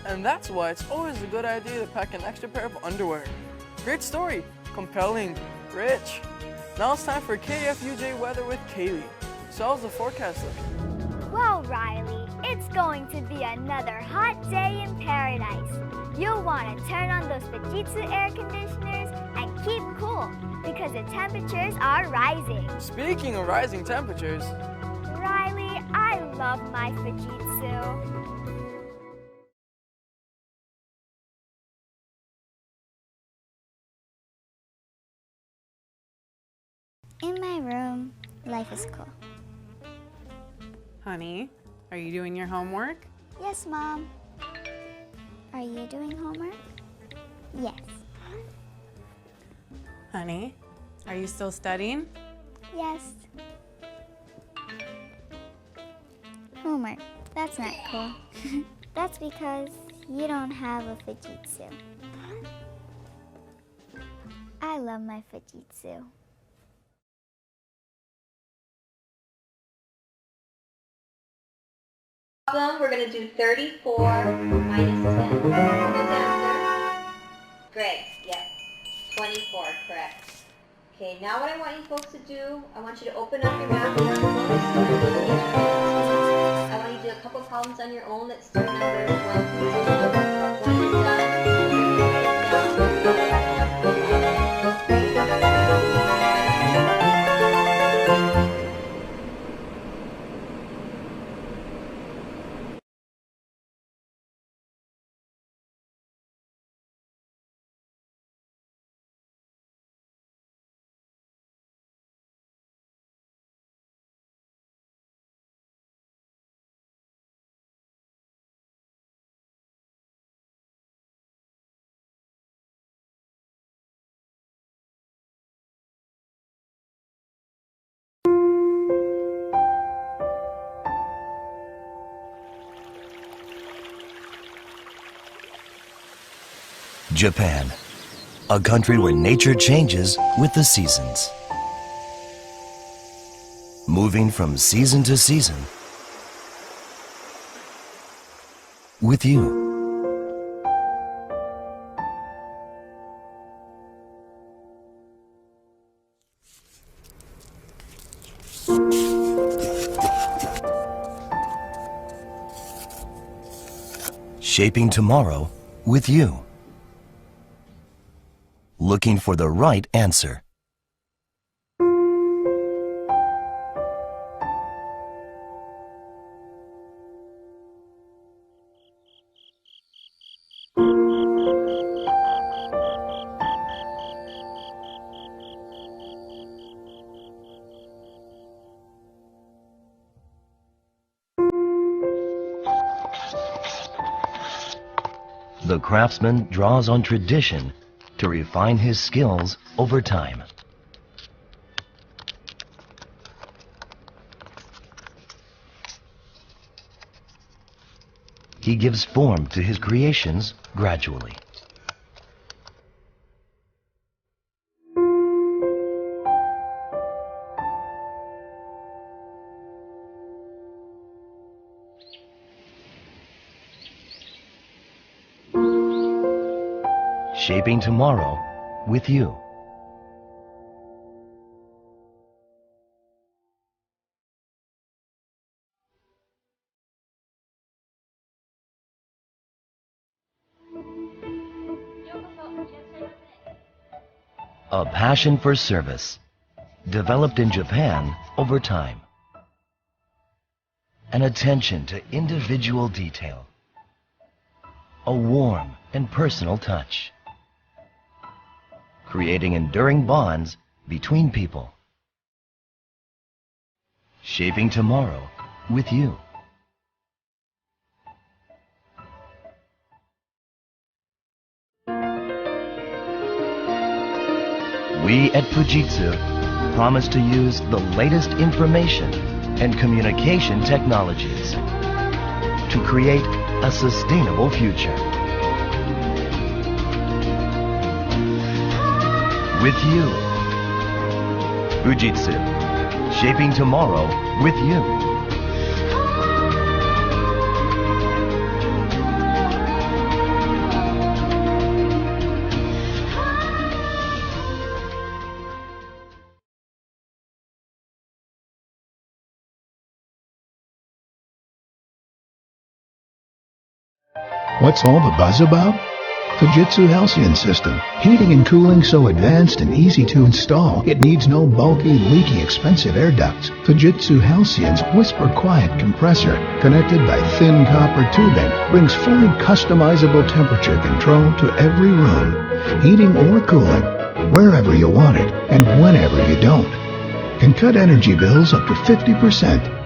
And that's why it's always a good idea to pack an extra pair of underwear. Great story, compelling, rich. Now it's time for KFUJ weather with Kaylee. So how's the forecast looking? Well, Riley, it's going to be another hot day in paradise. You'll want to turn on those Fujitsu air conditioners and keep cool because the temperatures are rising. Speaking of rising temperatures, Riley, I love my Fujitsu. In my room, life is cool. Honey, are you doing your homework? Yes, Mom. Are you doing homework? Yes. Honey, are you still studying? Yes. Homework. That's not cool. That's because you don't have a Fujitsu. I love my Fujitsu. We're going to do 34 minus 10. Who's answer? Greg, yep. 24, correct. Okay, now what I want you folks to do, I want you to open up your math and I want you to do a couple problems on your own that start numbers 1 through 10. When you're Japan, a country where nature changes with the seasons. Moving from season to season with you. Shaping tomorrow with you. Looking for the right answer. The craftsman draws on tradition to refine his skills over time. He gives form to his creations gradually. Shaping tomorrow with you. A passion for service, developed in Japan over time. An attention to individual detail. A warm and personal touch. Creating enduring bonds between people. Shaping tomorrow with you. We at Fujitsu promise to use the latest information and communication technologies to create a sustainable future. With you. Fujitsu, shaping tomorrow with you. What's all the buzz about? Fujitsu Halcyon system. Heating and cooling so advanced and easy to install, it needs no bulky, leaky, expensive air ducts. Fujitsu Halcyon's whisper-quiet compressor, connected by thin copper tubing, brings fully customizable temperature control to every room. Heating or cooling, wherever you want it, and whenever you don't. Can cut energy bills up to 50%.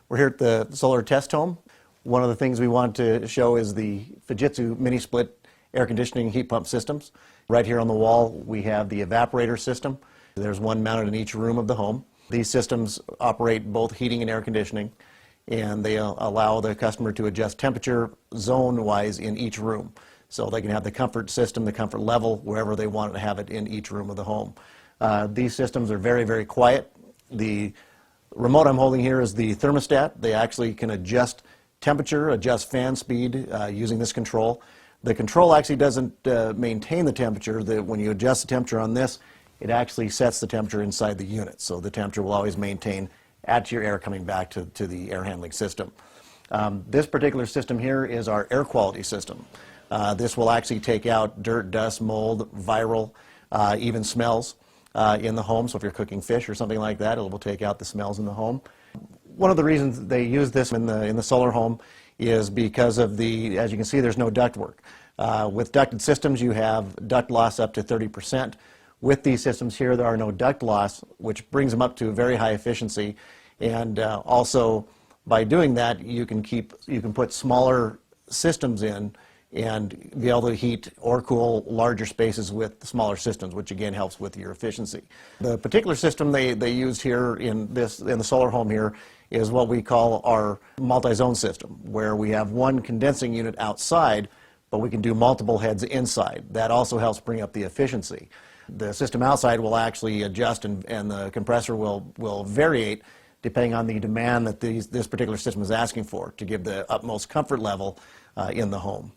We're here at the solar test home. One of the things we wanted to show is the Fujitsu mini split air conditioning heat pump systems. Right here on the wall we have the evaporator system. There's one mounted in each room of the home. These systems operate both heating and air conditioning, and they allow the customer to adjust temperature zone-wise in each room. So they can have the comfort system, the comfort level, wherever they want to have it in each room of the home. These systems are very, very quiet. The remote I'm holding here is the thermostat. They actually can adjust temperature, adjust fan speed using this control. The control actually doesn't maintain the temperature. When you adjust the temperature on this, it actually sets the temperature inside the unit. So the temperature will always maintain at your air coming back to the air handling system. This particular system here is our air quality system. This will actually take out dirt, dust, mold, viral, even smells in the home. So if you're cooking fish or something like that, it will take out the smells in the home. One of the reasons they use this in the solar home is because of as you can see, there's no ductwork. With ducted systems, you have duct loss up to 30%. With these systems here, there are no duct loss, which brings them up to very high efficiency. And also, by doing that, you can put smaller systems in and be able to heat or cool larger spaces with smaller systems, which again helps with your efficiency. The particular system they used here in the solar home here is what we call our multi-zone system, where we have one condensing unit outside, but we can do multiple heads inside. That also helps bring up the efficiency. The system outside will actually adjust, and the compressor will variate depending on the demand that this particular system is asking for to give the utmost comfort level in the home.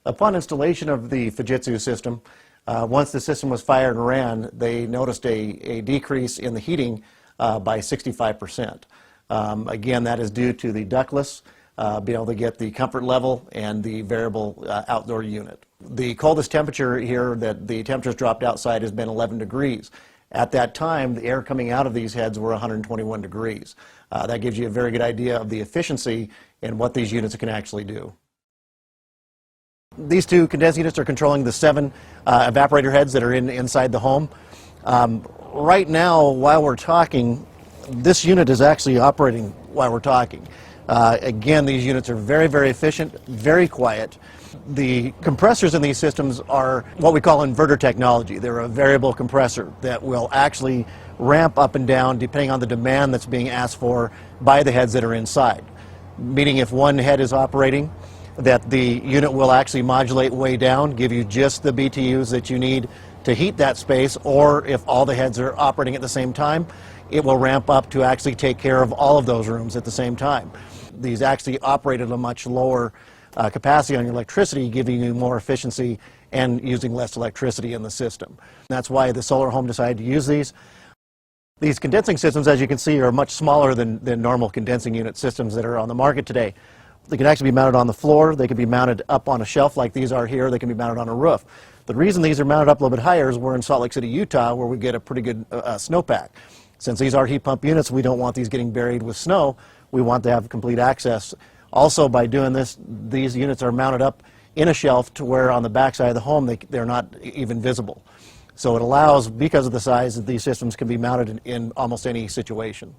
Upon installation of the Fujitsu system, once the system was fired and ran, they noticed a decrease in the heating by 65%. Again, that is due to the ductless, being able to get the comfort level and the variable outdoor unit. The coldest temperature here that the temperatures dropped outside has been 11 degrees. At that time, the air coming out of these heads were 121 degrees. That gives you a very good idea of the efficiency and what these units can actually do. These two condensing units are controlling the 7 evaporator heads that are inside the home. Right now, while we're talking, this unit is actually operating while we're talking. Again, these units are very, very efficient, very quiet. The compressors in these systems are what we call inverter technology. They're a variable compressor that will actually ramp up and down depending on the demand that's being asked for by the heads that are inside. Meaning if one head is operating, that the unit will actually modulate way down, give you just the BTUs that you need to heat that space, or if all the heads are operating at the same time, it will ramp up to actually take care of all of those rooms at the same time. These actually operate at a much lower capacity on your electricity, giving you more efficiency and using less electricity in the system. That's why the solar home decided to use these. These condensing systems, as you can see, are much smaller than normal condensing unit systems that are on the market today. They can actually be mounted on the floor, they can be mounted up on a shelf like these are here, they can be mounted on a roof. The reason these are mounted up a little bit higher is we're in Salt Lake City, Utah, where we get a pretty good snowpack. Since these are heat pump units, we don't want these getting buried with snow. We want to have complete access. Also, by doing this, these units are mounted up in a shelf to where on the back side of the home they're not even visible. So it allows, because of the size, that these systems can be mounted in almost any situation.